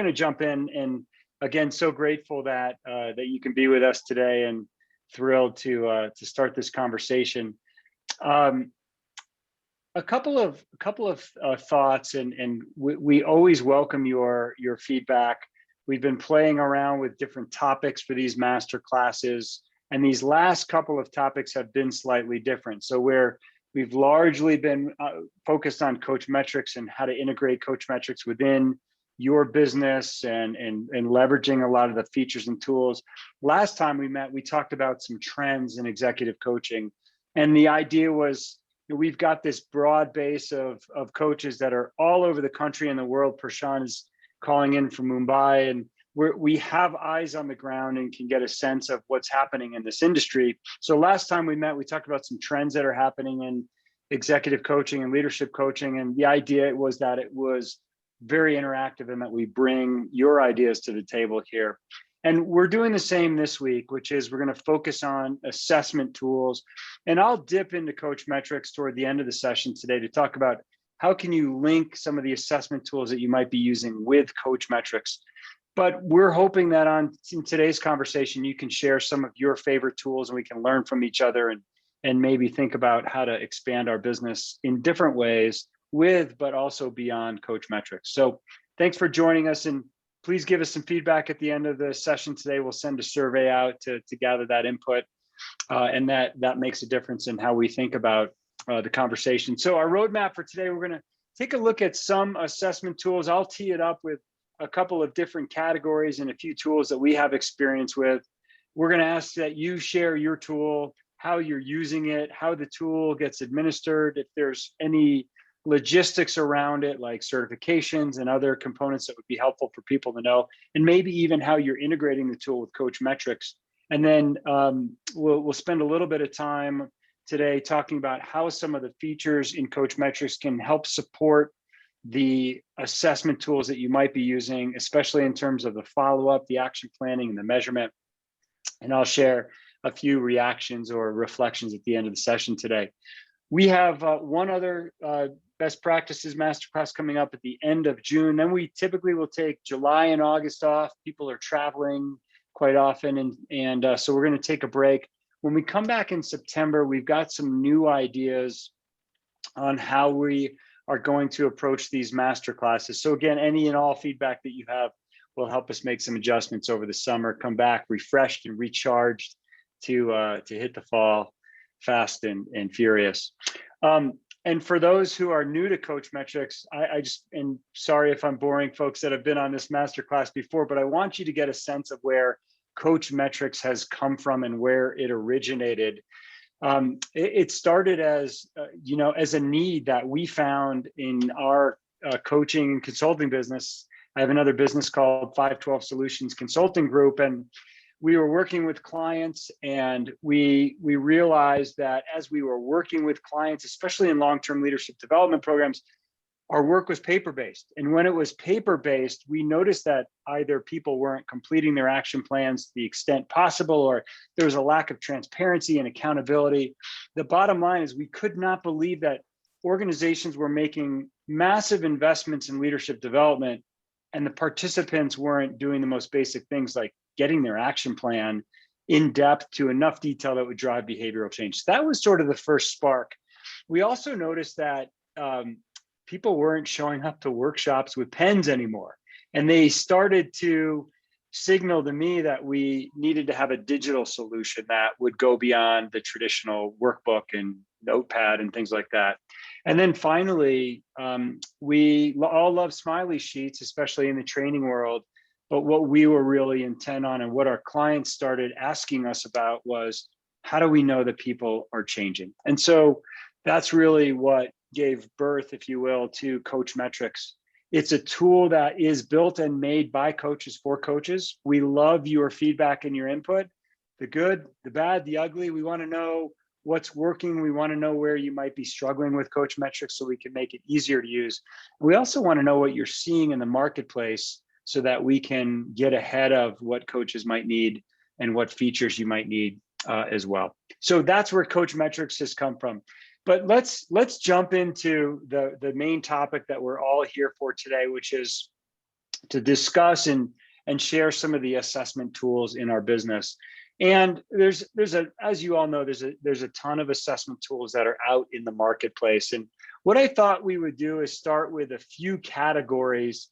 going to jump in, and again, so grateful that that you can be with us today, and thrilled to start this conversation. A couple of thoughts, and we always welcome your feedback. We've been playing around with different topics for these master classes, and these last couple of topics have been slightly different. So we've largely been focused on Coachmetrix and how to integrate Coachmetrix within your business, and leveraging a lot of the features and tools. Last time we met, we talked about some trends in executive coaching, and the idea was, we've got this broad base of coaches that are all over the country and the world. Prashant is calling in from Mumbai, and we have eyes on the ground and can get a sense of what's happening in this industry. So last time we met, we talked about some trends that are happening in executive coaching and leadership coaching. And the idea was that it was very interactive and that we bring your ideas to the table here. And we're doing the same this week, which is we're going to focus on assessment tools. And I'll dip into Coachmetrix toward the end of the session today to talk about how can you link some of the assessment tools that you might be using with Coachmetrix. But we're hoping that in today's conversation, you can share some of your favorite tools, and we can learn from each other, and maybe think about how to expand our business in different ways with, but also beyond Coachmetrix. So thanks for joining us, and please give us some feedback at the end of the session today. We'll send a survey out to gather that input, and that makes a difference in how we think about the conversation. So our roadmap for today, we're going to take a look at some assessment tools. I'll tee it up with a couple of different categories and a few tools that we have experience with. We're going to ask that you share your tool, how you're using it, how the tool gets administered, if there's any logistics around it, like certifications and other components that would be helpful for people to know, and maybe even how you're integrating the tool with Coachmetrix. And then we'll spend a little bit of time today talking about how some of the features in Coachmetrix can help support the assessment tools that you might be using, especially in terms of the follow-up, the action planning, and the measurement. And I'll share a few reactions or reflections at the end of the session today. We have one other best practices masterclass coming up at the end of June. Then we typically will take July and August off. People are traveling quite often, and so we're going to take a break. When we come back in September, we've got some new ideas on how we are going to approach these master classes. So again, any and all feedback that you have will help us make some adjustments over the summer, come back refreshed and recharged to hit the fall fast and furious. And for those who are new to Coachmetrix, and sorry if I'm boring folks that have been on this masterclass before, but I want you to get a sense of where Coachmetrix has come from and where it originated. It started as as a need that we found in our coaching and consulting business. I have another business called 512 Solutions Consulting Group, and we were working with clients, and we realized that as we were working with clients, especially in long-term leadership development programs, our work was paper-based. And when it was paper-based, we noticed that either people weren't completing their action plans to the extent possible, or there was a lack of transparency and accountability. The bottom line is we could not believe that organizations were making massive investments in leadership development, and the participants weren't doing the most basic things like getting their action plan in depth to enough detail that would drive behavioral change. So that was sort of the first spark. We also noticed that people weren't showing up to workshops with pens anymore. And they started to signal to me that we needed to have a digital solution that would go beyond the traditional workbook and notepad and things like that. And then finally, we all love smiley sheets, especially in the training world. But what we were really intent on, and what our clients started asking us about, was how do we know that people are changing? And so that's really what gave birth, if you will, to Coachmetrix. It's a tool that is built and made by coaches for coaches. We love your feedback and your input, the good, the bad, the ugly. We want to know what's working. We want to know where you might be struggling with Coachmetrix so we can make it easier to use. We also want to know what you're seeing in the marketplace so that we can get ahead of what coaches might need and what features you might need as well. So that's where Coachmetrix has come from. But let's jump into the main topic that we're all here for today, which is to discuss and share some of the assessment tools in our business. And there's as you all know, there's a ton of assessment tools that are out in the marketplace. And what I thought we would do is start with a few categories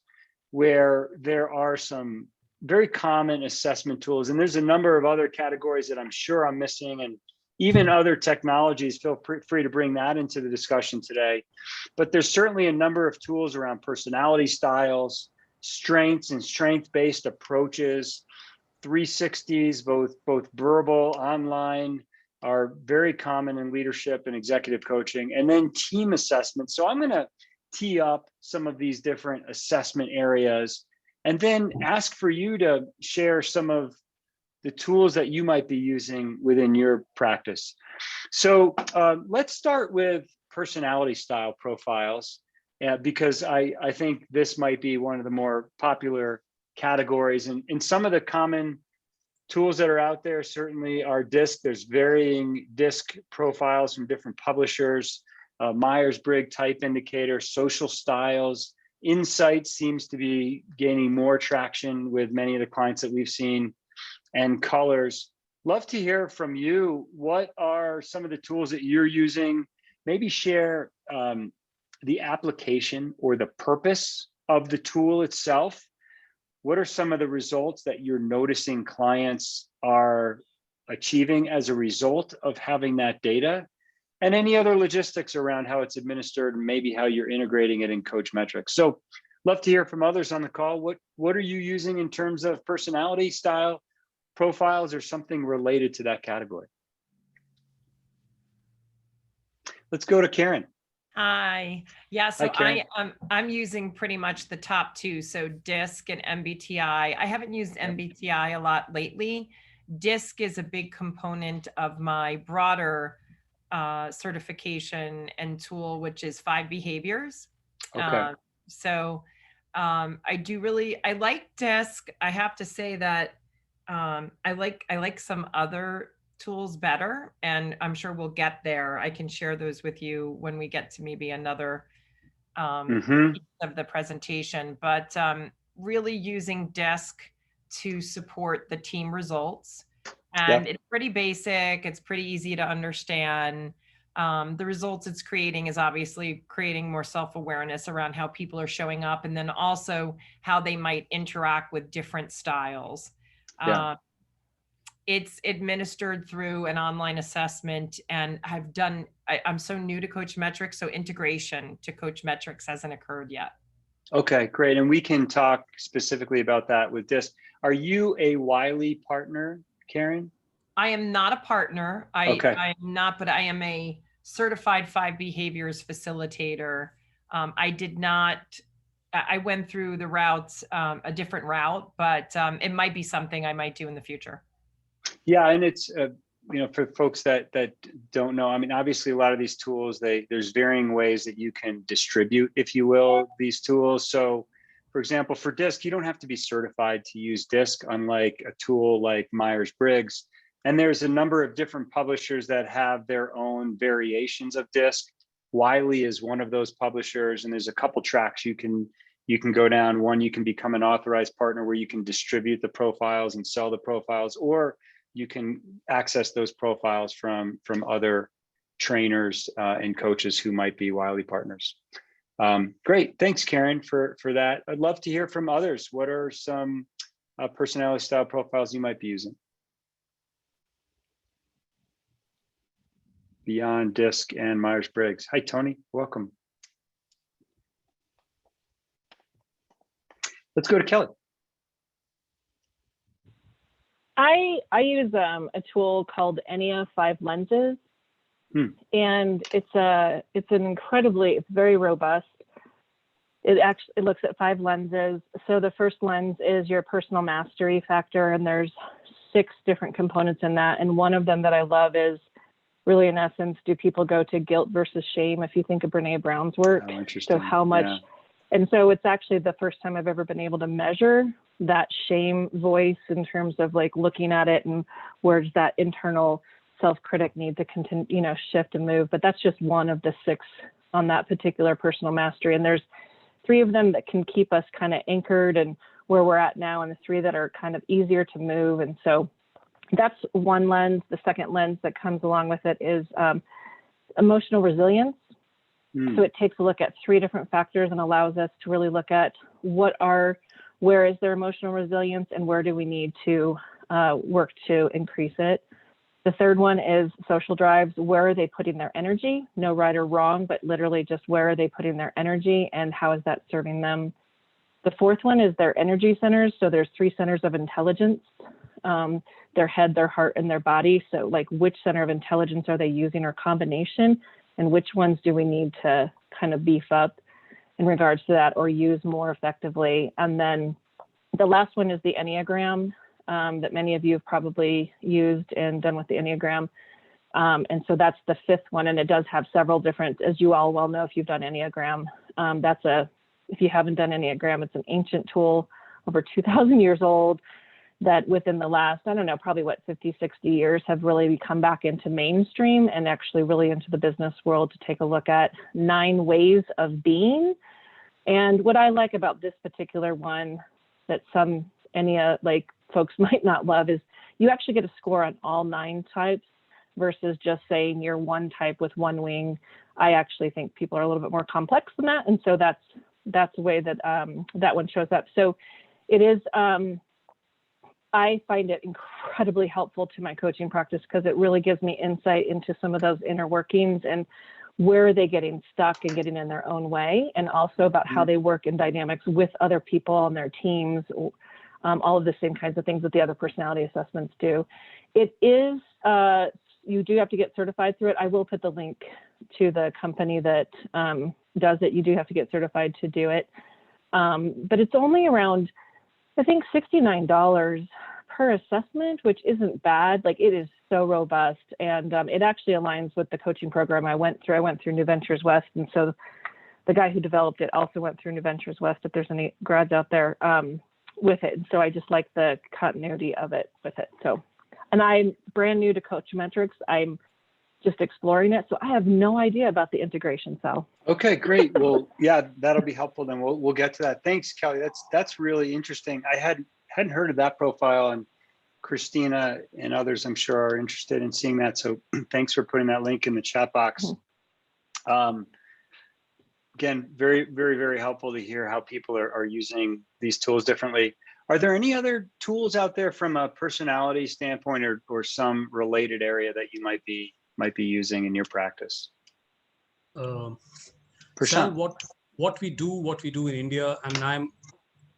where there are some very common assessment tools. And there's a number of other categories that I'm sure I'm missing, and even other technologies. Feel free to bring that into the discussion today. But there's certainly a number of tools around personality styles, strengths and strength-based approaches. 360s, both verbal, online, are very common in leadership and executive coaching, and then team assessment. So I'm going to tee up some of these different assessment areas, and then ask for you to share some of the tools that you might be using within your practice. So let's start with personality style profiles, because I think this might be one of the more popular categories. And some of the common tools that are out there certainly are DISC. There's varying DISC profiles from different publishers, Myers-Briggs type indicator, social styles. Insight seems to be gaining more traction with many of the clients that we've seen, and colors. Love to hear from you. What are some of the tools that you're using? Maybe share the application or the purpose of the tool itself. What are some of the results that you're noticing clients are achieving as a result of having that data? And any other logistics around how it's administered, and maybe how you're integrating it in Coachmetrix. So love to hear from others on the call. What are you using in terms of personality style profiles, or something related to that category? Let's go to Karen. Hi. Yeah, so Hi, I'm using pretty much the top two, so DISC and MBTI. I haven't used MBTI a lot lately. DISC is a big component of my broader certification and tool, which is 5 behaviors. Okay. I like DISC. I have to say that I like some other tools better, and I'm sure we'll get there. I can share those with you when we get to maybe another piece of the presentation, but really using DISC to support the team results. And it's pretty basic. It's pretty easy to understand. The results it's creating is obviously creating more self-awareness around how people are showing up, and then also how they might interact with different styles. It's administered through an online assessment, and I'm so new to Coachmetrix, so integration to Coachmetrix hasn't occurred yet. Okay, great. And we can talk specifically about that with DISC. Are you a Wiley partner, Karen? I am not a partner. I am not, but I am a certified 5 behaviors facilitator. I went through the routes, a different route, but it might be something I might do in the future. Yeah, and it's for folks that don't know, I mean, obviously a lot of these tools, there's varying ways that you can distribute, if you will, these tools. So for example, for DISC, you don't have to be certified to use DISC, unlike a tool like Myers-Briggs. And there's a number of different publishers that have their own variations of DISC. Wiley is one of those publishers, and there's a couple tracks you can go down. One, you can become an authorized partner, where you can distribute the profiles and sell the profiles, or you can access those profiles from other trainers and coaches who might be Wiley partners. Great, thanks, Karen, for that. I'd love to hear from others. What are some personality style profiles you might be using beyond DISC and Myers-Briggs? Hi, Tony, welcome. Let's go to Kelly. I use a tool called Anya 5 Lenses, and it's very robust. It looks at 5 lenses. So the first lens is your personal mastery factor, and there's 6 different components in that. And one of them that I love is really, in essence, do people go to guilt versus shame? If you think of Brene Brown's work, oh, interesting. So how much? Yeah. And so it's actually the first time I've ever been able to measure that shame voice in terms of like looking at it and where does that internal self-critic need to continue, shift and move. But that's just one of the 6 on that particular personal mastery. And there's three of them that can keep us kind of anchored and where we're at now, and the three that are kind of easier to move. And so that's one lens. The second lens that comes along with it is emotional resilience. So it takes a look at three different factors and allows us to really look at where is their emotional resilience and where do we need to work to increase it. The third one is social drives. Where are they putting their energy? No right or wrong, but literally just where are they putting their energy and how is that serving them? The fourth one is their energy centers. So there's three centers of intelligence, their head, their heart, and their body. So like which center of intelligence are they using or combination, and which ones do we need to kind of beef up in regards to that or use more effectively? And then the last one is the Enneagram that many of you have probably used and done with the Enneagram. And so that's the fifth one. And it does have several different, as you all well know, if you've done Enneagram, if you haven't done Enneagram, it's an ancient tool over 2,000 years old that within the last, I don't know, probably 50, 60 years have really come back into mainstream and actually really into the business world to take a look at 9 ways of being. And what I like about this particular one that some folks might not love is you actually get a score on all 9 types versus just saying you're one type with one wing. I actually think people are a little bit more complex than that. And so that's the way that that one shows up. So it is, I find it incredibly helpful to my coaching practice because it really gives me insight into some of those inner workings and where are they getting stuck and getting in their own way, and also about how they work in dynamics with other people on their teams, all of the same kinds of things that the other personality assessments do. It is, you do have to get certified through it. I will put the link to the company that does it. You do have to get certified to do it. But it's only around, I think, $69 per assessment, which isn't bad. Like, it is so robust, and it actually aligns with the coaching program I went through. I went through New Ventures West, and so the guy who developed it also went through New Ventures West, if there's any grads out there with it. And so I just like the continuity of it with it. So, and I'm brand new to Coachmetrix. I'm just exploring it, so I have no idea about the integration cell. Okay, great. Well, yeah, that'll be helpful. Then we'll get to that. Thanks, Kelly. That's really interesting. I hadn't heard of that profile, and Christina and others, I'm sure, are interested in seeing that. So thanks for putting that link in the chat box. Again, very, very, very helpful to hear how people are using these tools differently. Are there any other tools out there from a personality standpoint or some related area that you might be using in your practice? Sal, what we do in India, and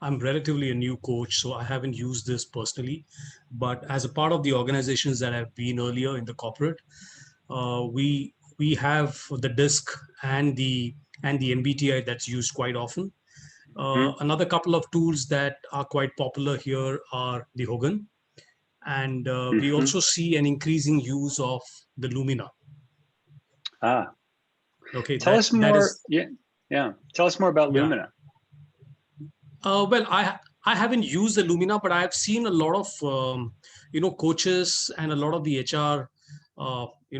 I'm relatively a new coach, so I haven't used this personally, but as a part of the organizations that I've been earlier in the corporate, we have the DISC and the MBTI that's used quite often. Another couple of tools that are quite popular here are the Hogan, and we also see an increasing use of the Lumina. Okay. Tell us more. Yeah. Tell us more about Lumina. Well, I haven't used the Lumina, but I've seen a lot of coaches and a lot of the HR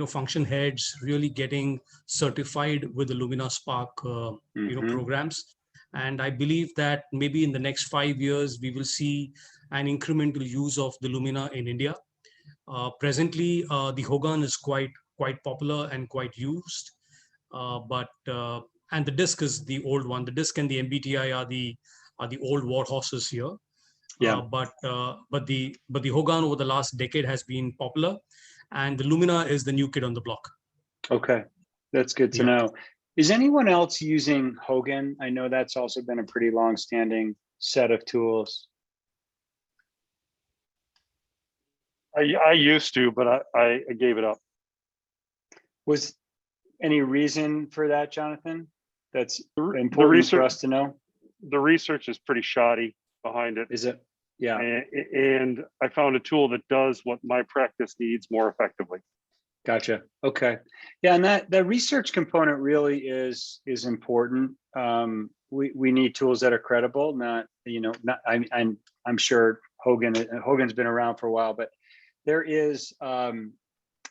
function heads really getting certified with the Lumina Spark programs. And I believe that maybe in the next 5 years we will see an incremental use of the Lumina in India. Presently, the Hogan is quite popular and quite used, and the DISC is the old one. The DISC and the MBTI are the old war horses here. But the Hogan over the last decade has been popular, and the Lumina is the new kid on the block. Okay, that's good to know. Is anyone else using Hogan? I know that's also been a pretty long-standing set of tools. I used to, but I gave it up. Was any reason for that, Jonathan? That's important for us to know. The research is pretty shoddy behind it. Is it? Yeah. And I found a tool that does what my practice needs more effectively. Gotcha. Okay. Yeah, and that research component really is important. We need tools that are credible. I'm sure Hogan's been around for a while, but there is.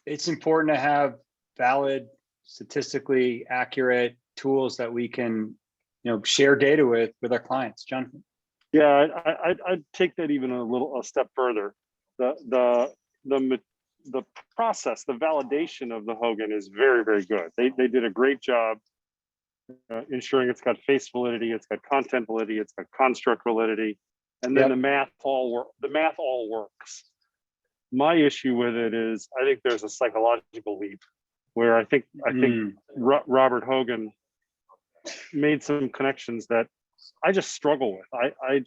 It's important to have valid, statistically accurate tools that we can share data with our clients. Jonathan. Yeah, I'd take that even a step further. The process, the validation of the Hogan is very, very good. They did a great job ensuring it's got face validity, it's got content validity, it's got construct validity, and then Yep. the math all works. My issue with it is I think there's a psychological leap where I think Robert Hogan made some connections that I just struggle with. I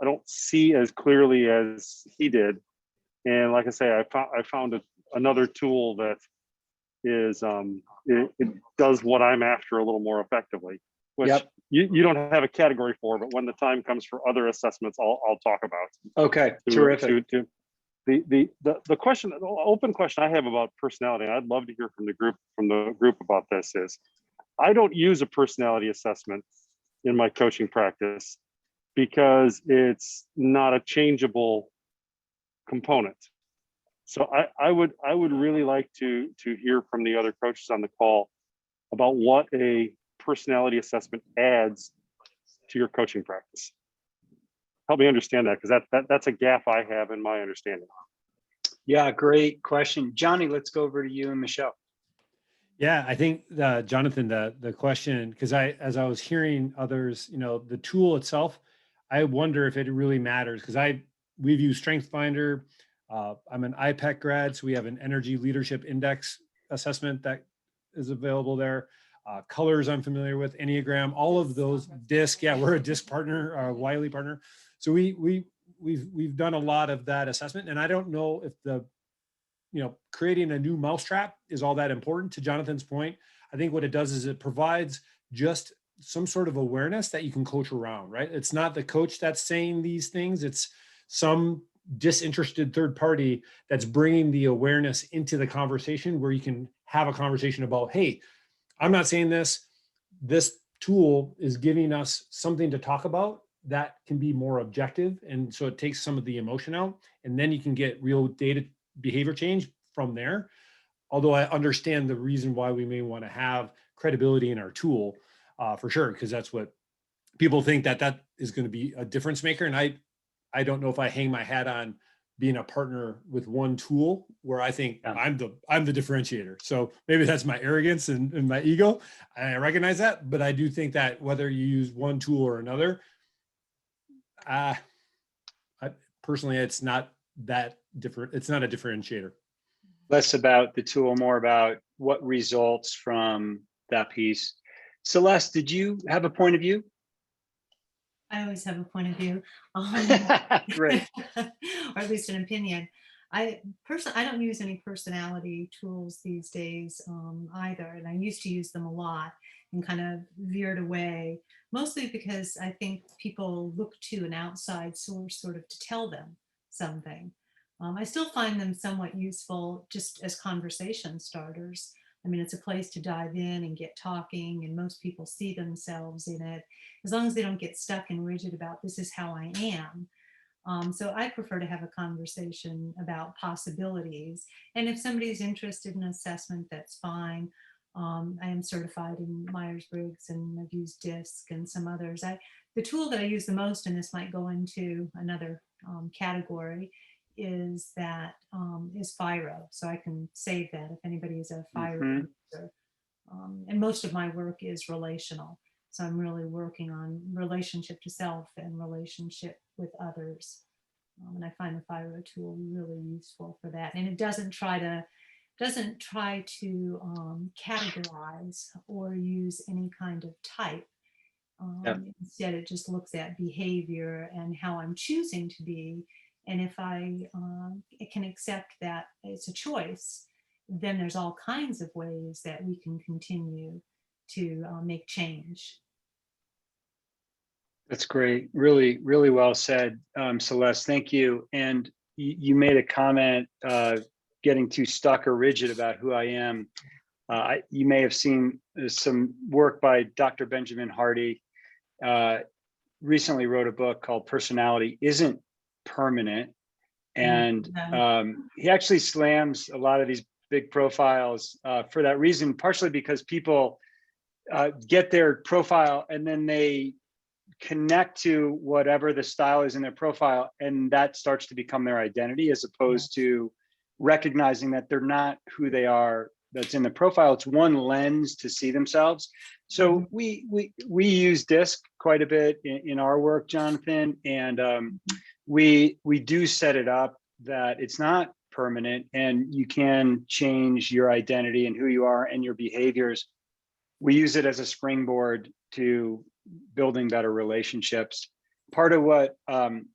don't see as clearly as he did. And like I say, I found another tool that is it does what I'm after a little more effectively, which Yep. you don't have a category for, but when the time comes for other assessments, I'll talk about. Okay, terrific. The question, the open question I have about personality, and I'd love to hear from the group about this, is I don't use a personality assessment in my coaching practice because it's not a changeable component. So I would really like to hear from the other coaches on the call about what a personality assessment adds to your coaching practice. Help me understand that, because that's a gap I have in my understanding. Yeah, great question. Johnny, let's go over to you and Michelle. Yeah, I think Jonathan, the question, because as I was hearing others, the tool itself, I wonder if it really matters, because we've used StrengthsFinder. I'm an IPEC grad, so we have an energy leadership index assessment that is available there. Colors I'm familiar with, Enneagram, all of those. DISC, yeah, we're a DISC partner, Wiley partner. So we've done a lot of that assessment, and I don't know if creating a new mousetrap is all that important. To Jonathan's point, I think what it does is it provides just some sort of awareness that you can coach around, right? It's not the coach that's saying these things. It's some disinterested third party that's bringing the awareness into the conversation, where you can have a conversation about, hey, I'm not saying this. This tool is giving us something to talk about that can be more objective. And so it takes some of the emotion out, and then you can get real data behavior change from there. Although I understand the reason why we may want to have credibility in our tool, for sure, because that's what people think that is going to be a difference maker. And I don't know if I hang my hat on being a partner with one tool where I think I'm the differentiator. So maybe that's my arrogance and my ego. I recognize that, but I do think that whether you use one tool or another, personally, it's not that different. It's not a differentiator. Less about the tool, more about what results from that piece. Celeste, did you have a point of view? I always have a point of view. Great. Or at least an opinion. I don't use any personality tools these days either. And I used to use them a lot and kind of veered away, mostly because I think people look to an outside source sort of to tell them something. I still find them somewhat useful just as conversation starters. I mean, it's a place to dive in and get talking, and most people see themselves in it, as long as they don't get stuck and rigid about this is how I am. So I prefer to have a conversation about possibilities. And if somebody's interested in assessment, that's fine. I am certified in Myers-Briggs, and I've used DISC and some others. The tool that I use the most, and this might go into another category, is FIRO. So I can save that if anybody is a FIRO user. And most of my work is relational. So I'm really working on relationship to self and relationship with others. And I find the FIRO tool really useful for that. And it doesn't try to categorize or use any kind of type. Instead, it just looks at behavior and how I'm choosing to be. And if I can accept that it's a choice, then there's all kinds of ways that we can continue to make change. That's great. Really, really well said, Celeste. Thank you. And you made a comment getting too stuck or rigid about who I am. You may have seen some work by Dr. Benjamin Hardy. Recently wrote a book called Personality Isn't Permanent. And he actually slams a lot of these big profiles for that reason, partially because people get their profile, and then they connect to whatever the style is in their profile, and that starts to become their identity, as opposed to recognizing that they're not who they are that's in the profile. It's one lens to see themselves. So we use DISC quite a bit in our work, Jonathan, and we do set it up that it's not permanent, and you can change your identity and who you are and your behaviors. We use it as a springboard to building better relationships. Part of what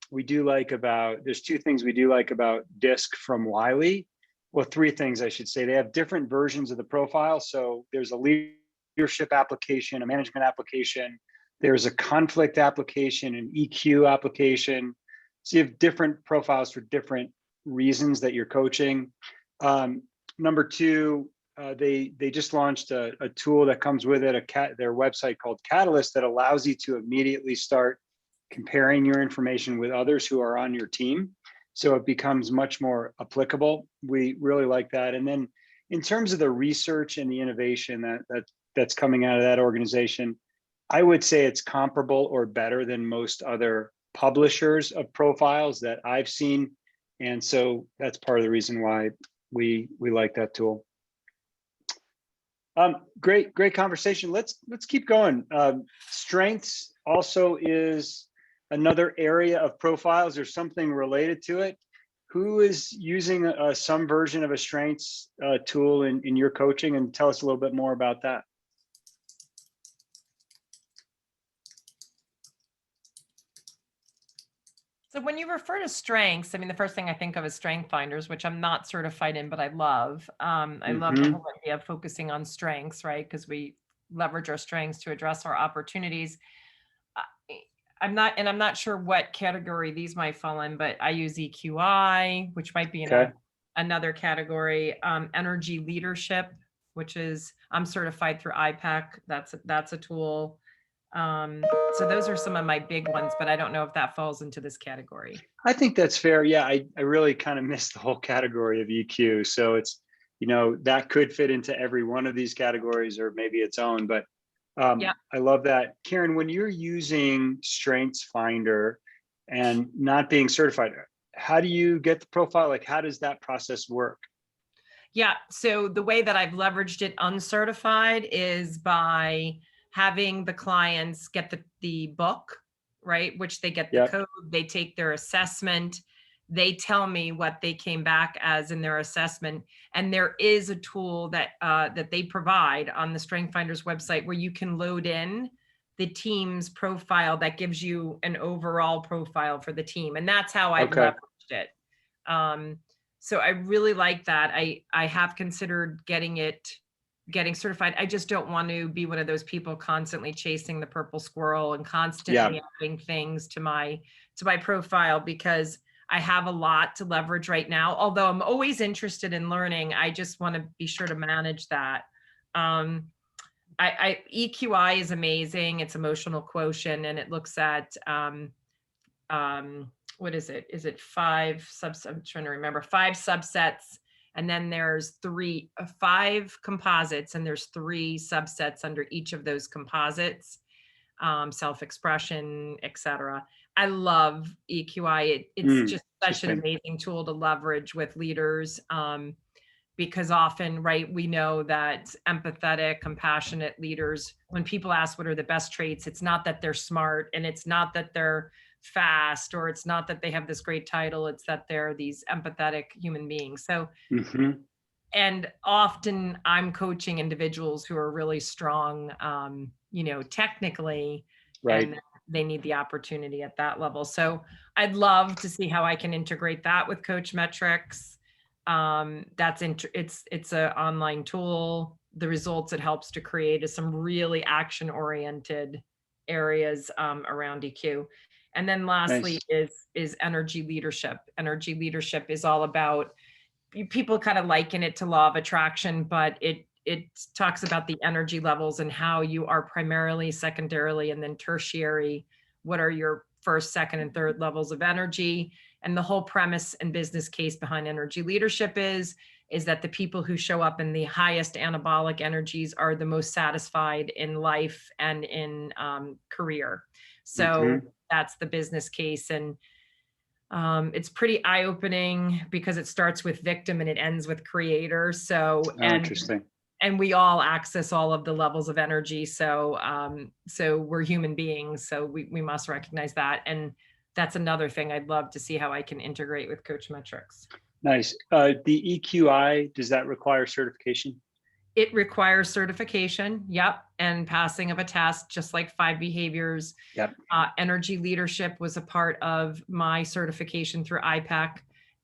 we do like about, there's two things we do like about DISC from Wiley. Well, three things I should say. They have different versions of the profile. So there's a leadership application, a management application, there's a conflict application, an EQ application. So you have different profiles for different reasons that you're coaching. Number two, they just launched a tool that comes with it, their website called Catalyst, that allows you to immediately start comparing your information with others who are on your team. So it becomes much more applicable. We really like that. And then in terms of the research and the innovation that's coming out of that organization, I would say it's comparable or better than most other publishers of profiles that I've seen. And so that's part of the reason why we like that tool. Great conversation. Let's keep going. Strengths also is another area of profiles, or something related to it. Who is using some version of a strengths tool in your coaching, and tell us a little bit more about that. So when you refer to strengths, I mean, the first thing I think of is Strength Finders, which I'm not certified in, but I love. I love the whole idea of focusing on strengths, right? Because we leverage our strengths to address our opportunities. I'm not sure what category these might fall in, but I use EQI, which might be in another category. Energy leadership, which is, I'm certified through IPEC. That's a tool. So those are some of my big ones, but I don't know if that falls into this category. I think that's fair. Yeah, I really kind of missed the whole category of EQ. So it's, that could fit into every one of these categories, or maybe its own, but I love that. Karen, when you're using Strengths Finder and not being certified, how do you get the profile? Like, how does that process work? Yeah, so the way that I've leveraged it uncertified is by having the clients get the book, right? Which they get the code, they take their assessment, they tell me what they came back as in their assessment. And there is a tool that that they provide on the Strength Finders website where you can load in the team's profile that gives you an overall profile for the team. And that's how I've leveraged it. So I really like that. I have considered getting certified. I just don't want to be one of those people constantly chasing the purple squirrel and constantly adding things to my profile, because I have a lot to leverage right now. Although I'm always interested in learning, I just want to be sure to manage that. EQI is amazing. It's emotional quotient, and it looks at what is it? Is it I'm trying to remember, 5 subsets. And then there's 5 composites, and there's 3 subsets under each of those composites, self-expression, etc. I love EQI. It's just such an amazing tool to leverage with leaders, because often, right, we know that empathetic, compassionate leaders, when people ask what are the best traits, it's not that they're smart, and it's not that they're fast, or it's not that they have this great title, it's that they're these empathetic human beings. So and often I'm coaching individuals who are really strong technically, and they need the opportunity at that level. So I'd love to see how I can integrate that with Coachmetrix. It's an online tool. The results it helps to create is some really action oriented areas around EQ. And then lastly is energy leadership. Energy leadership is all about, people kind of liken it to law of attraction, but it talks about the energy levels and how you are primarily, secondarily, and then tertiary. What are your first, second, and third levels of energy? And the whole premise and business case behind energy leadership is that the people who show up in the highest anabolic energies are the most satisfied in life and in career. So that's the business case. And it's pretty eye-opening because it starts with victim and it ends with creator. So, Interesting. And we all access all of the levels of energy. So, so we're human beings. So we must recognize that. And that's another thing I'd love to see how I can integrate with Coachmetrix. Nice. The EQI, does that require certification? It requires certification. Yep. And passing of a test, just like 5 behaviors. Yep. Energy leadership was a part of my certification through IPEC,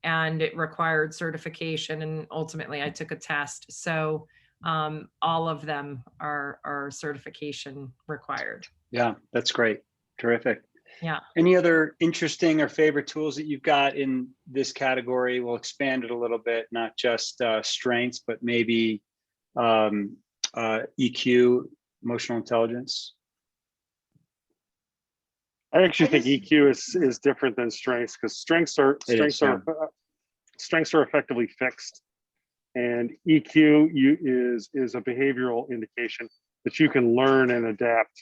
and it required certification. And ultimately I took a test. So all of them are certification required. Yeah, that's great. Terrific. Yeah. Any other interesting or favorite tools that you've got in this category? We'll expand it a little bit, not just strengths, but maybe EQ, emotional intelligence. I actually think EQ is different than strengths, because strengths are effectively fixed, and EQ is a behavioral indication that you can learn and adapt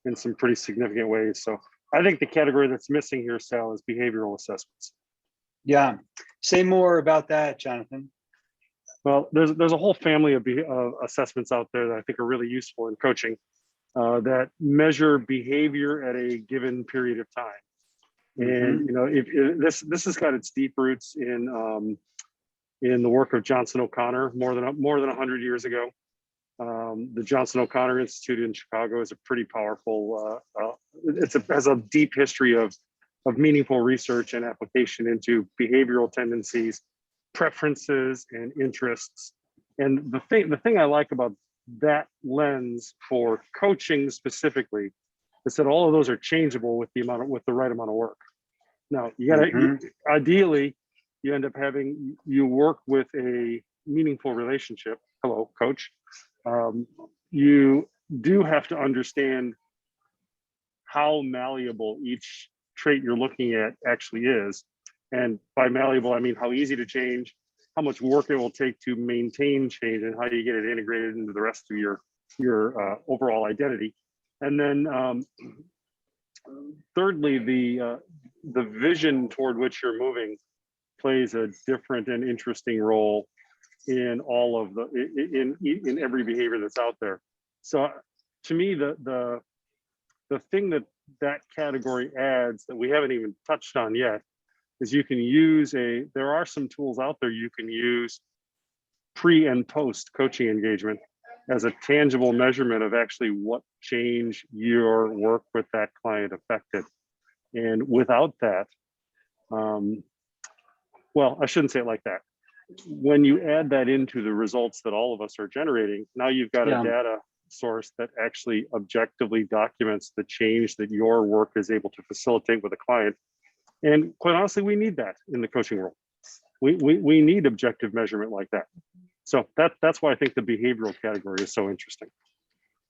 in some pretty significant ways. So I think the category that's missing here, Sal, is behavioral assessments. Yeah. Say more about that, Jonathan. Well, there's a whole family of assessments out there that I think are really useful in coaching that measure behavior at a given period of time. And you know, if this has got its deep roots in the work of Johnson O'Connor more than 100 years ago. The Johnson O'Connor Institute in Chicago is a pretty powerful. Has a deep history of meaningful research and application into behavioral tendencies, preferences, and interests. And the thing I like about that lens for coaching specifically is that all of those are changeable with the right amount of work. Now, you gotta ideally you end up you work with a meaningful relationship. Hello, coach. You do have to understand how malleable each trait you're looking at actually is. And by malleable, I mean how easy to change, how much work it will take to maintain change, and how you get it integrated into the rest of your overall identity. And then thirdly, the vision toward which you're moving plays a different and interesting role in all of in every behavior that's out there. So to me, the thing that category adds that we haven't even touched on yet is you can use there are some tools out there you can use pre and post coaching engagement as a tangible measurement of actually what change your work with that client affected. And without that, well, I shouldn't say it like that. When you add that into the results that all of us are generating, now you've got a data source that actually objectively documents the change that your work is able to facilitate with a client. And quite honestly, we need that in the coaching world. We need objective measurement like that. So that's why I think the behavioral category is so interesting.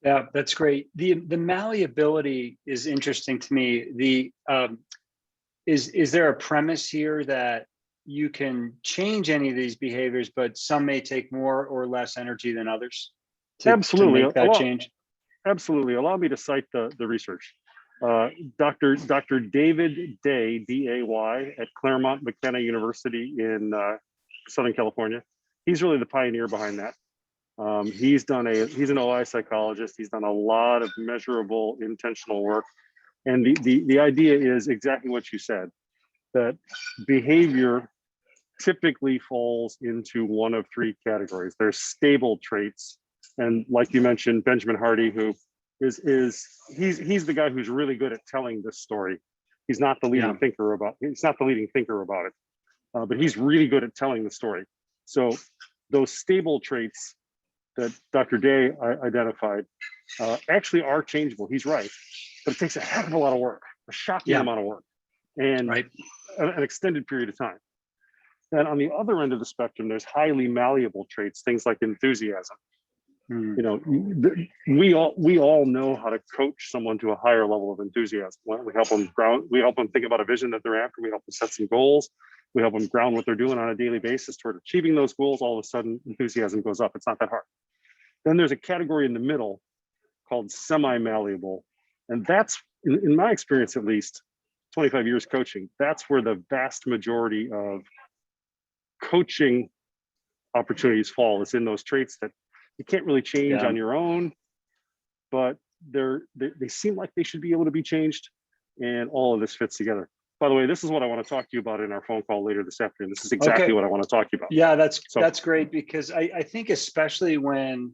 Yeah, that's great. The malleability is interesting to me. Is there a premise here that you can change any of these behaviors, but some may take more or less energy than others to make that change? Absolutely. Allow me to cite the research. Dr. David Day, D-A-Y, at Claremont McKenna University in Southern California. He's really the pioneer behind that. He's an OI psychologist. He's done a lot of measurable, intentional work. And the idea is exactly what you said, that behavior typically falls into one of 3 categories. There's stable traits. And like you mentioned, Benjamin Hardy, who he's the guy who's really good at telling this story. He's not the leading thinker about it, but he's really good at telling the story. So those stable traits that Dr. Day identified actually are changeable. He's right, but it takes a heck of a lot of work, a shocking amount of work, and an extended period of time. Then on the other end of the spectrum, there's highly malleable traits, things like enthusiasm. Hmm. You know, we all know how to coach someone to a higher level of enthusiasm. We help them ground, we help them think about a vision that they're after, we help them set some goals, we help them ground what they're doing on a daily basis toward achieving those goals. All of a sudden enthusiasm goes up. It's not that hard. Then there's a category in the middle called semi-malleable, and that's in my experience, at least 25 years coaching, that's where the vast majority of coaching opportunities fall. It's in those traits that you can't really change on your own, but they seem like they should be able to be changed, and all of this fits together. By the way, this is what I want to talk to you about in our phone call later this afternoon. This is exactly what I want to talk to you about. Yeah, that's great, because I think especially when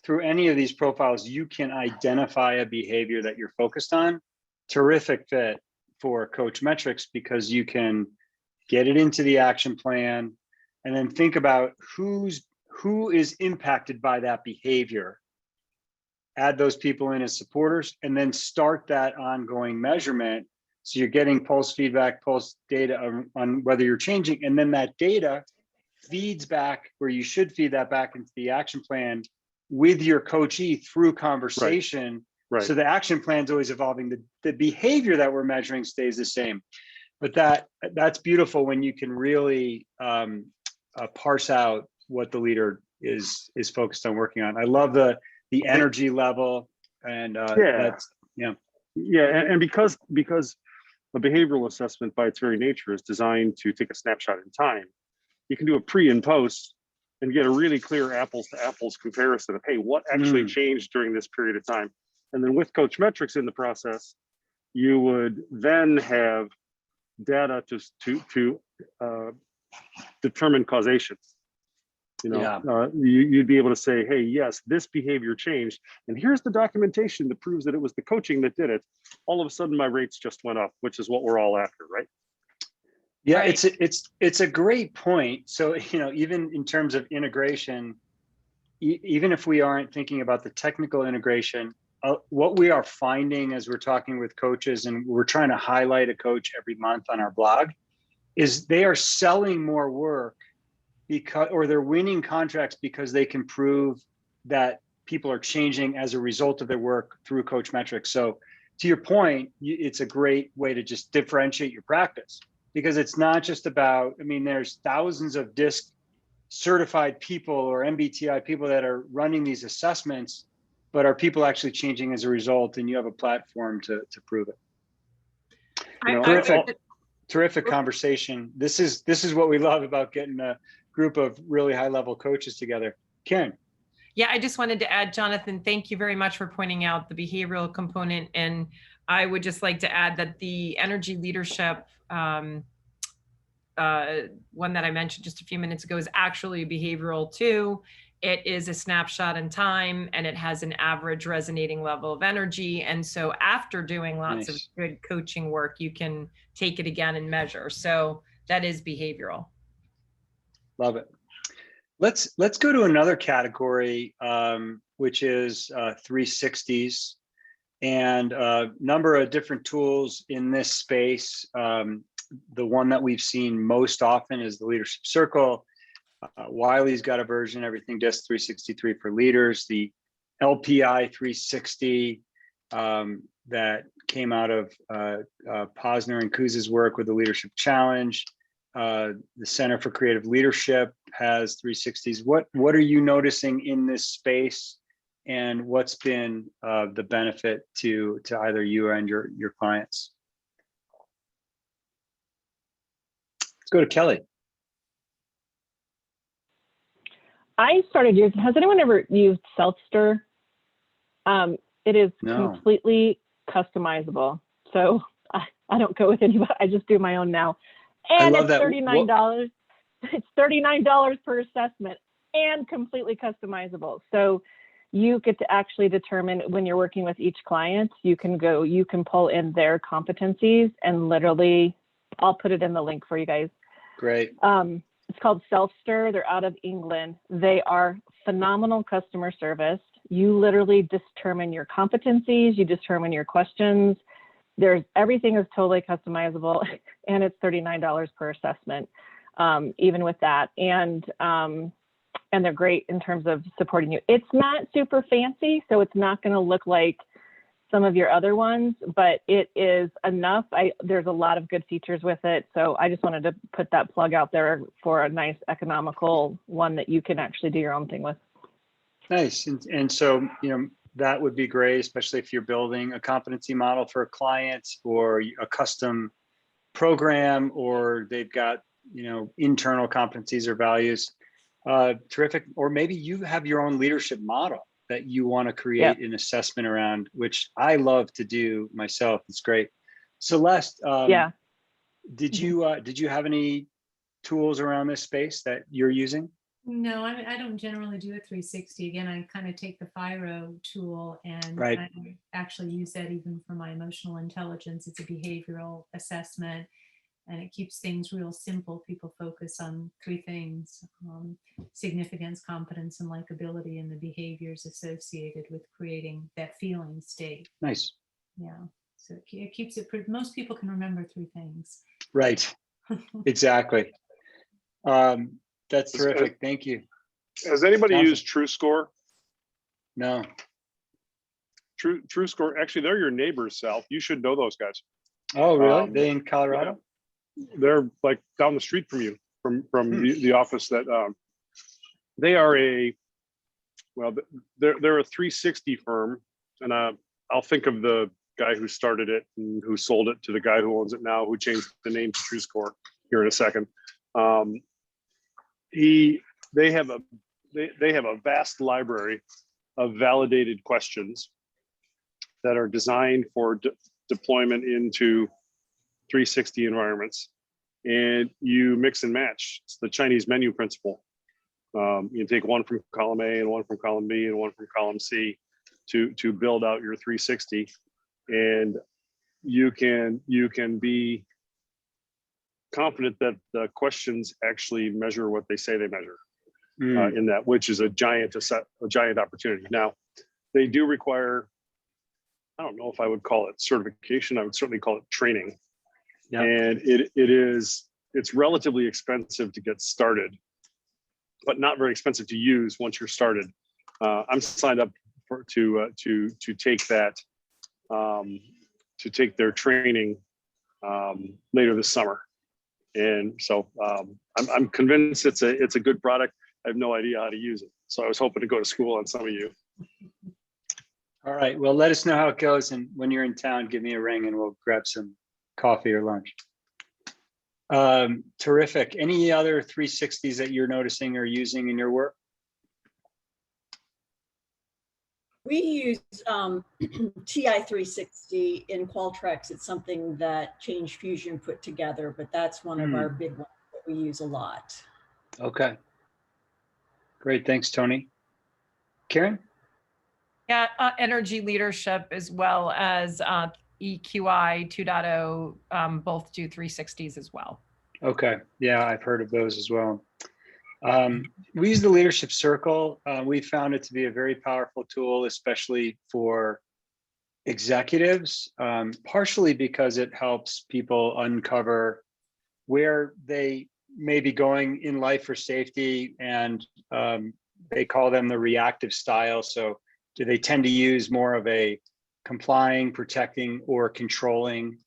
through any of these profiles, you can identify a behavior that you're focused on. Terrific fit for Coachmetrix, because you can get it into the action plan and then think about who is impacted by that behavior. Add those people in as supporters, and then start that ongoing measurement. So you're getting pulse feedback, pulse data on whether you're changing, and then that data feeds back, where you should feed that back into the action plan with your coachee through conversation. Right. So the action plan is always evolving. The behavior that we're measuring stays the same. But that's beautiful when you can really parse out what the leader is focused on working on. I love the energy level, and and because a behavioral assessment by its very nature is designed to take a snapshot in time, you can do a pre and post and get a really clear apples to apples comparison of, hey, what actually changed during this period of time. And then with Coachmetrix in the process, you would then have data to determine causation. You know, you'd be able to say, hey, yes, this behavior changed, and here's the documentation that proves that it was the coaching that did it. All of a sudden, my rates just went up, which is what we're all after, right? Yeah, right. It's a great point. So, you know, even in terms of integration, even if we aren't thinking about the technical integration, what we are finding as we're talking with coaches, and we're trying to highlight a coach every month on our blog, is they are selling more work or they're winning contracts because they can prove that people are changing as a result of their work through Coachmetrix. So to your point, it's a great way to just differentiate your practice, because it's not just about, I mean, there's thousands of DISC certified people or MBTI people that are running these assessments, but are people actually changing as a result? And you have a platform to prove it. Terrific conversation. This is what we love about getting a group of really high level coaches together. Karen. Yeah, I just wanted to add, Jonathan, thank you very much for pointing out the behavioral component. And I would just like to add that the energy leadership one that I mentioned just a few minutes ago is actually behavioral too. It is a snapshot in time, and it has an average resonating level of energy. And so after doing lots of good coaching work, you can take it again and measure. So that is behavioral. Love it. Let's go to another category, which is 360s, and a number of different tools in this space. The one that we've seen most often is the leadership circle. Wiley's got a version, Everything DISC 363 for leaders, the LPI 360 that came out of Posner and Kuz's work with the Leadership Challenge. The Center for Creative Leadership has 360s. What are you noticing in this space, and what's been the benefit to either you and your clients? Let's go to Kelly. I started using, has anyone ever used Self-Stir? It is completely customizable. So I don't go with anybody, I just do my own now. And it's $39. It's $39 per assessment and completely customizable. So you get to actually determine when you're working with each client, you can pull in their competencies, and literally, I'll put it in the link for you guys. Great. It's called Self-Stir. They're out of England. They are phenomenal customer service. You literally determine your competencies, you determine your questions. Everything is totally customizable, and it's $39 per assessment, even with that. And they're great in terms of supporting you. It's not super fancy, so it's not going to look like some of your other ones, but it is enough. There's a lot of good features with it. So I just wanted to put that plug out there for a nice economical one that you can actually do your own thing with. Nice. And so, that would be great, especially if you're building a competency model for a client or a custom program, or they've got, internal competencies or values. Terrific. Or maybe you have your own leadership model that you want to create an assessment around, which I love to do myself. It's great. Celeste, did you have any tools around this space that you're using? No, I don't generally do a 360. Again, I kind of take the FIRO tool and Right. I actually use that even for my emotional intelligence. It's a behavioral assessment and it keeps things real simple. People focus on 3 things: significance, competence, and likability, and the behaviors associated with creating that feeling state. Nice. Yeah. So it keeps it, most people can remember 3 things. Right. Exactly. That's terrific. Thank you. Has anybody Jonathan? used TrueScore? No. TrueScore, actually, they're your neighbors, Sal. You should know those guys. Oh, really? They in Colorado? They're like down the street from you, from the office that they are they're a 360 firm, and I'll think of the guy who started it and who sold it to the guy who owns it now, who changed the name to TrueScore here in a second. They have a vast library of validated questions that are designed for deployment into 360 environments, and you mix and match. It's the Chinese menu principle. You take one from column A and one from column B and one from column C to build out your 360, and you can be confident that the questions actually measure what they say they measure in that, which is a giant opportunity. Now, they do require, I don't know if I would call it certification. I would certainly call it training. Yep. And it's relatively expensive to get started, but not very expensive to use once you're started. I'm signed up to take that, to take their training later this summer. And so I'm convinced it's a good product. I have no idea how to use it. So I was hoping to go to school on some of you. All right. Well, let us know how it goes. And when you're in town, give me a ring and we'll grab some coffee or lunch. Terrific. Any other 360s that you're noticing or using in your work? We use TI 360 in Qualtrics. It's something that Change Fusion put together, but that's one of our big ones that we use a lot. Okay. Great. Thanks, Tony. Karen? Yeah, energy leadership as well as EQI 2.0 both do 360s as well. Okay. Yeah, I've heard of those as well. We use the leadership circle. We found it to be a very powerful tool, especially for executives, partially because it helps people uncover where they may be going in life for safety, and they call them the reactive style. So do they tend to use more of a complying, protecting, or controlling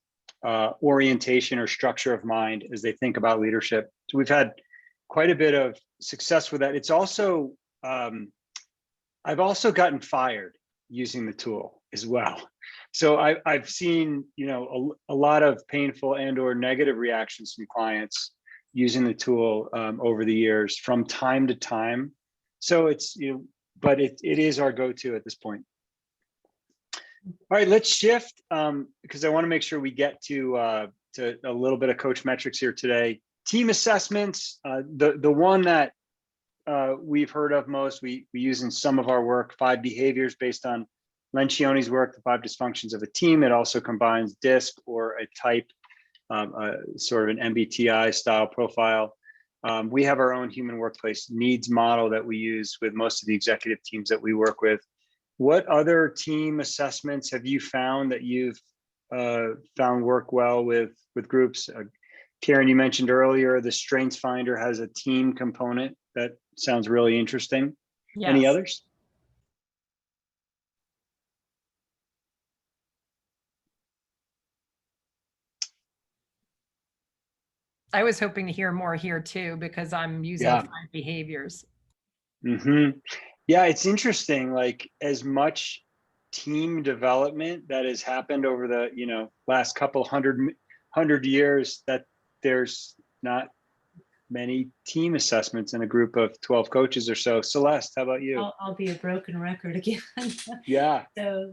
orientation or structure of mind as they think about leadership? So we've had quite a bit of success with that. It's also, I've also gotten fired using the tool as well. So I've seen, a lot of painful and or negative reactions from clients using the tool over the years from time to time. So it's, but it is our go-to at this point. All right, let's shift because I want to make sure we get to a little bit of Coachmetrix here today. Team assessments, the one that we've heard of most, we use in some of our work, 5 behaviors based on Lencioni's work, the 5 dysfunctions of a team. It also combines DISC or a type, sort of an MBTI style profile. We have our own human workplace needs model that we use with most of the executive teams that we work with. What other team assessments have you found that you've found work well with groups? Karen, you mentioned earlier the Strengths Finder has a team component. That sounds really interesting. Any Yes. others? I was hoping to hear more here too, because I'm using Yeah. 5 behaviors. Yeah, it's interesting. Like, as much team development that has happened over the last couple hundred years, that there's not many team assessments in a group of 12 coaches or so. Celeste, how about you? I'll be a broken record again. Yeah. So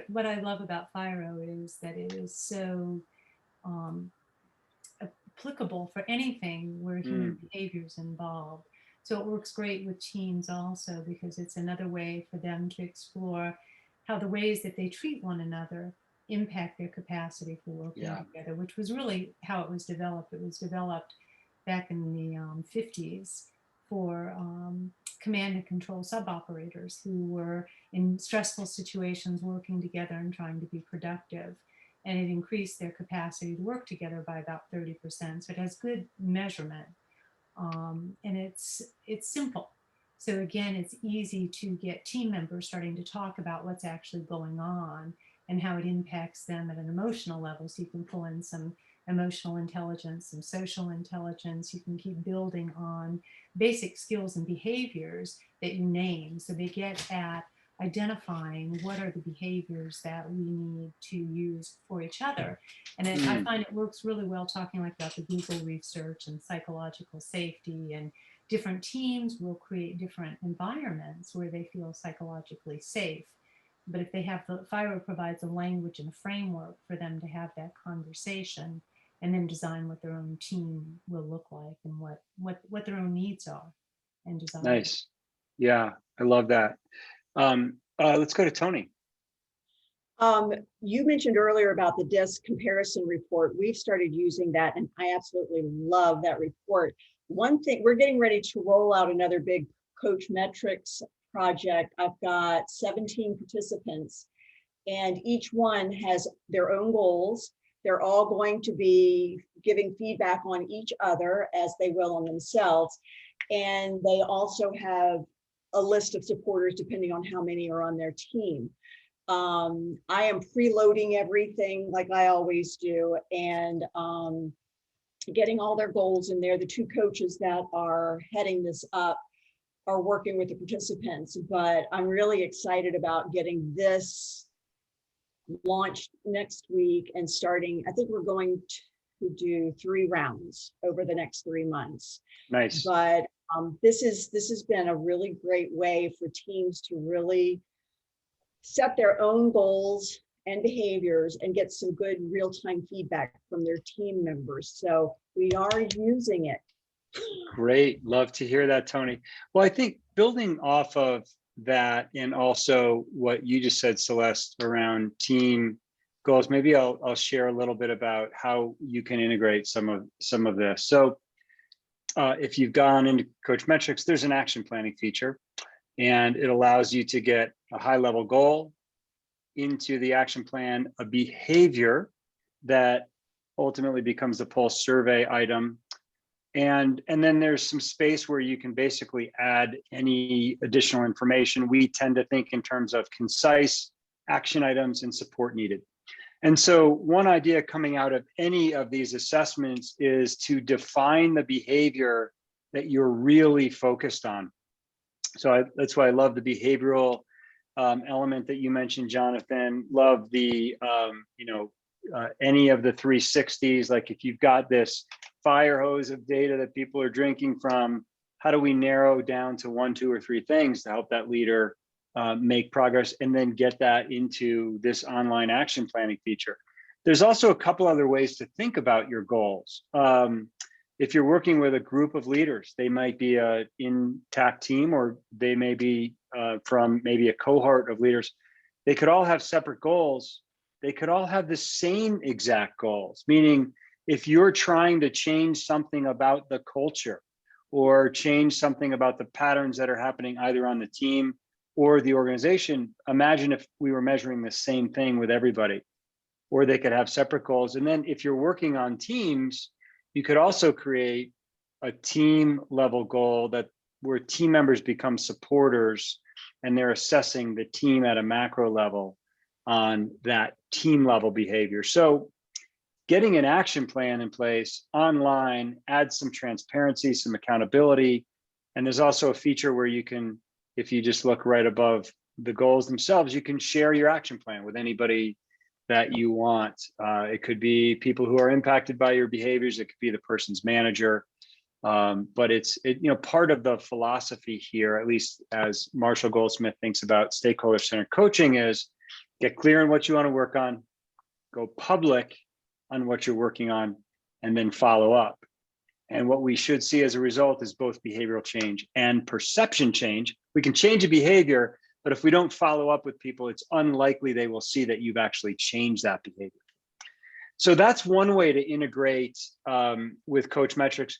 what I love about FIRO is that it is so applicable for anything where human behavior is involved. So it works great with teams also, because it's another way for them to explore how the ways that they treat one another impact their capacity for working together, which was really how it was developed. It was developed back in the 50s for command and control sub-operators who were in stressful situations working together and trying to be productive. And it increased their capacity to work together by about 30%. So it has good measurement, and it's simple. So again, it's easy to get team members starting to talk about what's actually going on and how it impacts them at an emotional level. So you can pull in some emotional intelligence, some social intelligence. You can keep building on basic skills and behaviors that you name. So they get at identifying what are the behaviors that we need to use for each other. And I find it works really well talking like about the Google research and psychological safety, and different teams will create different environments where they feel psychologically safe. But if they have FIRO provides a language and a framework for them to have that conversation, and then design what their own team will look like and what their own needs are, and design. Nice. Yeah, I love that. Let's go to Tony. You mentioned earlier about the DISC comparison report. We've started using that, and I absolutely love that report. One thing, we're getting ready to roll out another big Coachmetrix project. I've got 17 participants, and each one has their own goals. They're all going to be giving feedback on each other as they will on themselves. And they also have a list of supporters depending on how many are on their team. I am preloading everything like I always do, and getting all their goals in there. The 2 coaches that are heading this up are working with the participants, but I'm really excited about getting this launched next week and starting. I think we're going to do 3 rounds over the next 3 months. Nice. But this has been a really great way for teams to really set their own goals and behaviors and get some good real-time feedback from their team members. So we are using it. Great. Love to hear that, Tony. Well, I think building off of that, and also what you just said, Celeste, around team goals, maybe I'll share a little bit about how you can integrate some of this. So if you've gone into Coachmetrix, there's an action planning feature, and it allows you to get a high-level goal into the action plan, a behavior that ultimately becomes the pulse survey item. And then there's some space where you can basically add any additional information. We tend to think in terms of concise action items and support needed. And so one idea coming out of any of these assessments is to define the behavior that you're really focused on. So that's why I love the behavioral element that you mentioned, Jonathan. Love the, any of the 360s, like if you've got this fire hose of data that people are drinking from, how do we narrow down to 1, 2, or 3 things to help that leader make progress, and then get that into this online action planning feature. There's also a couple other ways to think about your goals. If you're working with a group of leaders, they might be an intact team, or they may be from maybe a cohort of leaders. They could all have separate goals. They could all have the same exact goals, meaning if you're trying to change something about the culture or change something about the patterns that are happening either on the team or the organization, imagine if we were measuring the same thing with everybody, or they could have separate goals. And then if you're working on teams, You could also create a team level goal that where team members become supporters and they're assessing the team at a macro level on that team level behavior. So getting an action plan in place online adds some transparency, some accountability. And there's also a feature where you can, if you just look right above the goals themselves, you can share your action plan with anybody that you want. It could be people who are impacted by your behaviors. It could be the person's manager. But it's part of the philosophy here, at least as Marshall Goldsmith thinks about stakeholder-centered coaching, is get clear on what you want to work on, go public on what you're working on, and then follow up. And what we should see as a result is both behavioral change and perception change. We can change a behavior, but if we don't follow up with people, it's unlikely they will see that you've actually changed that behavior. So that's one way to integrate with Coachmetrix.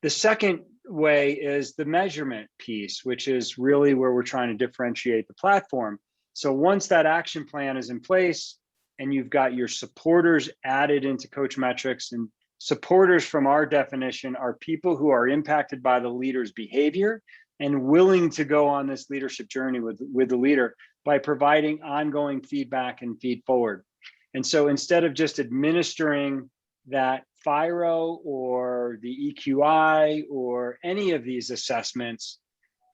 The second way is the measurement piece, which is really where we're trying to differentiate the platform. So once that action plan is in place and you've got your supporters added into Coachmetrix, and supporters from our definition are people who are impacted by the leader's behavior and willing to go on this leadership journey with the leader by providing ongoing feedback and feed forward. And so instead of just administering that FIRO or the EQI or any of these assessments,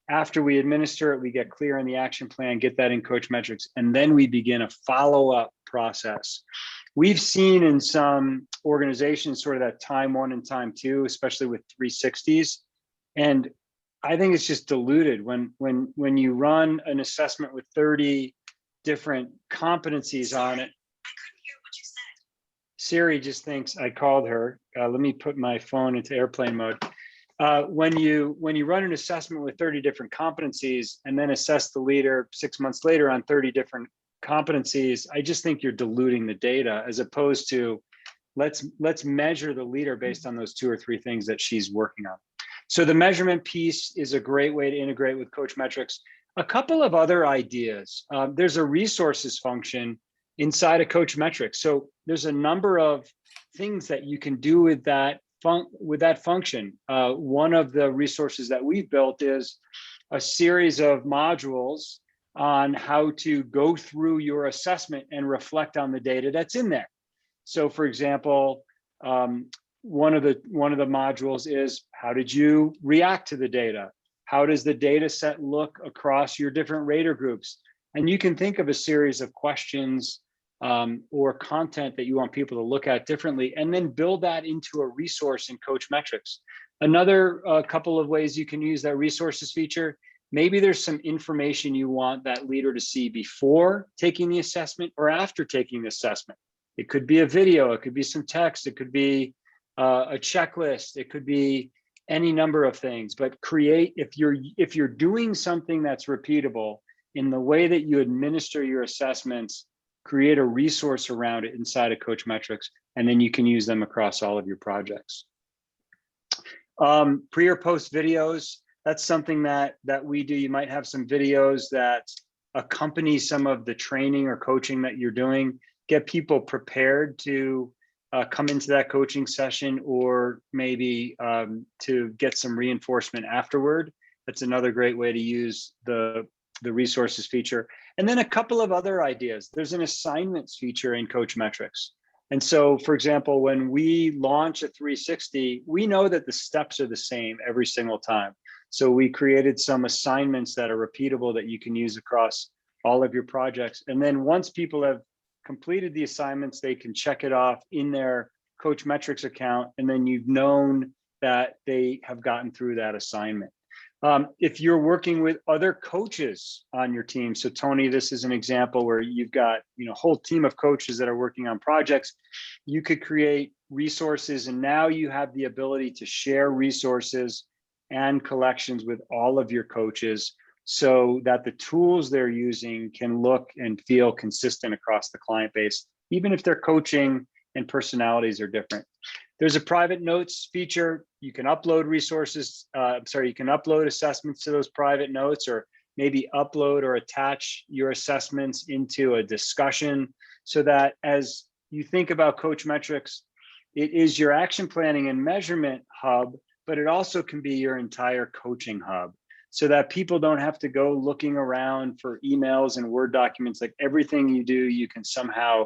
after we administer it, we get clear on the action plan, get that in Coachmetrix, and then we begin a follow-up process. We've seen in some organizations sort of that time 1 and time 2, especially with 360s. And I think it's just diluted when you run an assessment with 30 different competencies on it. Siri just thinks I called her. Let me put my phone into airplane mode. When you run an assessment with 30 different competencies and then assess the leader 6 months later on 30 different competencies, I just think you're diluting the data, as opposed to let's measure the leader based on those 2 or 3 things that she's working on. So the measurement piece is a great way to integrate with Coachmetrix. A couple of other ideas. There's a resources function inside of Coachmetrix. So there's a number of things that you can do with that function. One of the resources that we've built is a series of modules on how to go through your assessment and reflect on the data that's in there. So for example, one of the modules is, how did you react to the data? How does the data set look across your different rater groups? And you can think of a series of questions or content that you want people to look at differently, and then build that into a resource in Coachmetrix. Another couple of ways you can use that resources feature, maybe there's some information you want that leader to see before taking the assessment or after taking the assessment. It could be a video, it could be some text, it could be a checklist, it could be any number of things. But create, if you're doing something that's repeatable in the way that you administer your assessments, create a resource around it inside of Coachmetrix, and then you can use them across all of your projects. Pre or post videos, that's something that we do. You might have some videos that accompany some of the training or coaching that you're doing. Get people prepared to come into that coaching session, or maybe to get some reinforcement afterward. That's another great way to use the resources feature. And then a couple of other ideas. There's an assignments feature in Coachmetrix. And so, for example, when we launch a 360, we know that the steps are the same every single time. So we created some assignments that are repeatable that you can use across all of your projects. And then once people have completed the assignments, they can check it off in their Coachmetrix account, and then you've known that they have gotten through that assignment. If you're working with other coaches on your team, so Tony, this is an example where you've got a whole team of coaches that are working on projects, you could create resources, and now you have the ability to share resources and collections with all of your coaches, so that the tools they're using can look and feel consistent across the client base, even if their coaching and personalities are different. There's a private notes feature. You can upload resources, you can upload assessments to those private notes, or maybe upload or attach your assessments into a discussion, so that as you think about Coachmetrix, it is your action planning and measurement hub, but it also can be your entire coaching hub, so that people don't have to go looking around for emails and Word documents. Like everything you do, you can somehow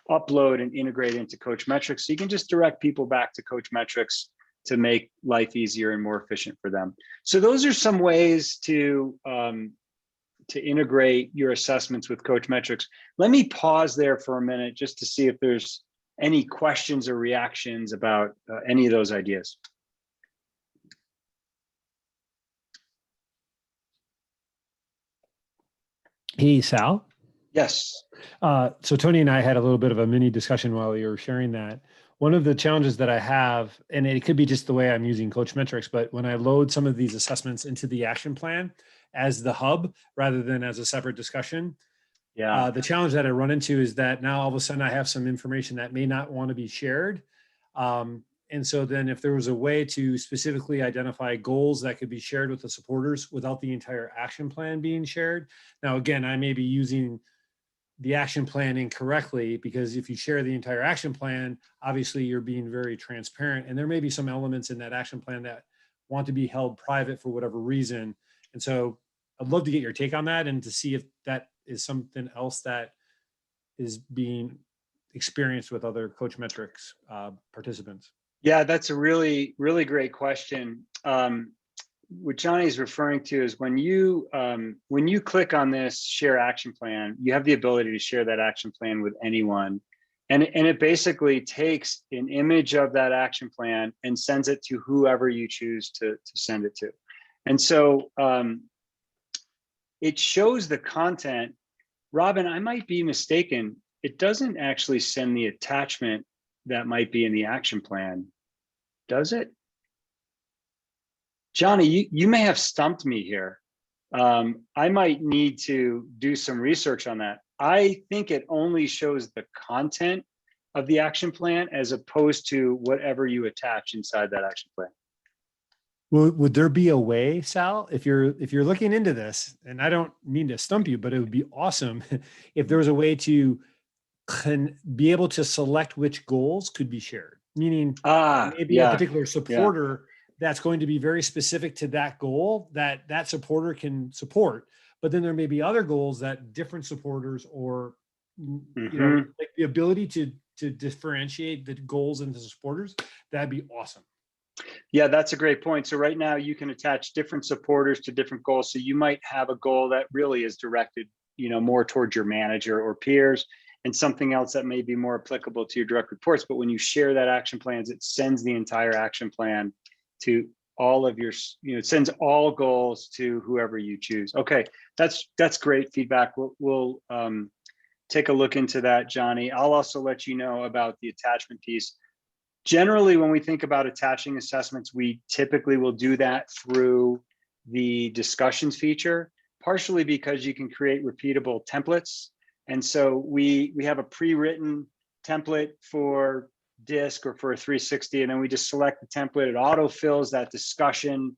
upload and integrate into Coachmetrix. So you can just direct people back to Coachmetrix to make life easier and more efficient for them. So those are some ways to integrate your assessments with Coachmetrix. Let me pause there for a minute just to see if there's any questions or reactions about any of those ideas. Hey, Sal. Yes. So Tony and I had a little bit of a mini discussion while you were sharing that. One of the challenges that I have, and it could be just the way I'm using Coachmetrix, but when I load some of these assessments into the action plan as the hub rather than as a separate discussion, the challenge that I run into is that now all of a sudden I have some information that may not want to be shared. And so then if there was a way to specifically identify goals that could be shared with the supporters without the entire action plan being shared. Now, again, I may be using the action plan incorrectly, because if you share the entire action plan, obviously you're being very transparent, and there may be some elements in that action plan that want to be held private for whatever reason. And so I'd love to get your take on that and to see if that is something else that is being experienced with other Coachmetrix participants. Yeah, that's a really, really great question. What Johnny's referring to is when you click on this share action plan, you have the ability to share that action plan with anyone. And it basically takes an image of that action plan and sends it to whoever you choose to send it to. And so it shows the content. Robin, I might be mistaken. It doesn't actually send the attachment that might be in the action plan, does it? Johnny, you may have stumped me here. I might need to do some research on that. I think it only shows the content of the action plan as opposed to whatever you attach inside that action plan. Would there be a way, Sal, if you're looking into this, and I don't mean to stump you, but it would be awesome if there was a way to be able to select which goals could be shared, meaning maybe a particular supporter that's going to be very specific to that goal that supporter can support, but then there may be other goals that different supporters or like the ability to differentiate the goals into supporters. That'd be awesome. Yeah, that's a great point. So right now you can attach different supporters to different goals. So you might have a goal that really is directed, more towards your manager or peers, and something else that may be more applicable to your direct reports. But when you share that action plans, it sends the entire action plan to all of your, it sends all goals to whoever you choose. Okay, that's great feedback. We'll take a look into that, Johnny. I'll also let you know about the attachment piece. Generally, when we think about attaching assessments, we typically will do that through the discussions feature, partially because you can create repeatable templates. And so we have a pre-written template for disk or for a 360, and then we just select the template. It auto-fills that discussion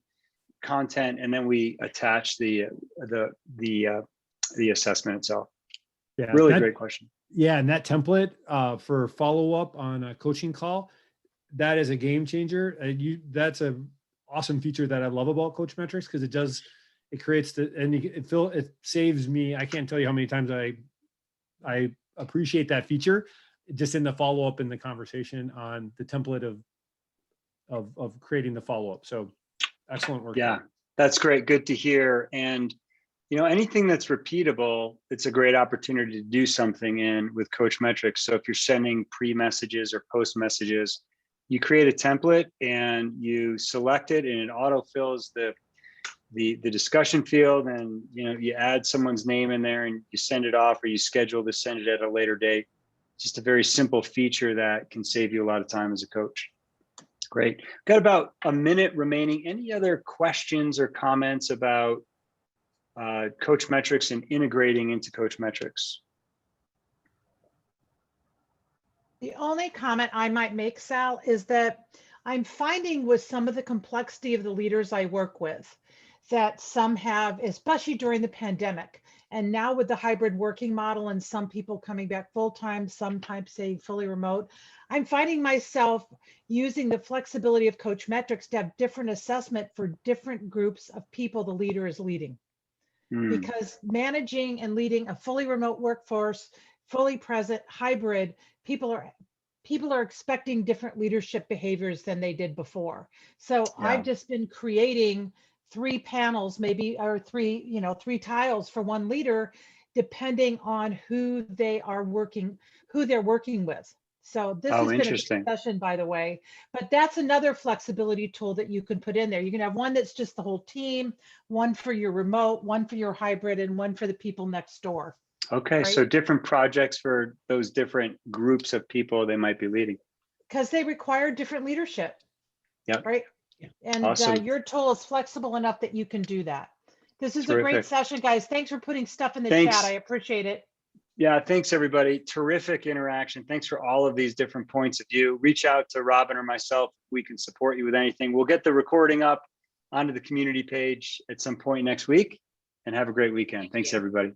content, and then we attach the assessment itself. Yeah, really great question. Yeah, and that template for follow-up on a coaching call, that is a game changer. That's a awesome feature that I love about Coachmetrix, because it creates it saves me. I can't tell you how many times I appreciate that feature just in the follow-up in the conversation on the template of creating the follow-up. So excellent work. Yeah, that's great. Good to hear. And anything that's repeatable, it's a great opportunity to do something in with Coachmetrix. So if you're sending pre-messages or post messages, you create a template and you select it, and it auto-fills the discussion field, and you add someone's name in there and you send it off, or you schedule to send it at a later date. Just a very simple feature that can save you a lot of time as a coach. Great. Got about a minute remaining. Any other questions or comments about Coachmetrix and integrating into Coachmetrix? The only comment I might make, Sal, is that I'm finding with some of the complexity of the leaders I work with, that some have, especially during the pandemic. And now with the hybrid working model and some people coming back full-time, sometimes staying fully remote, I'm finding myself using the flexibility of Coachmetrix to have different assessment for different groups of people the leader is leading. Because managing and leading a fully remote workforce, fully present, hybrid, people are expecting different leadership behaviors than they did before. So Yeah. I've just been creating 3 panels, maybe, or 3 tiles for one leader, depending on who they're working with. So this has been a Interesting. discussion, by the way, but that's another flexibility tool that you can put in there. You can have one that's just the whole team, one for your remote, one for your hybrid, and one for the people next door. Okay, Right? so different projects for those different groups of people they might be leading. Because they require different leadership. Yep. Right. And Awesome. your tool is flexible enough that you can do that. This is a great Terrific. session, guys. Thanks for putting stuff in the Thanks. chat. I appreciate it. Yeah, thanks everybody. Terrific interaction. Thanks for all of these different points of view. Reach out to Robin or myself. We can support you with anything. We'll get the recording up onto the community page at some point next week, and have a great weekend. Thanks everybody.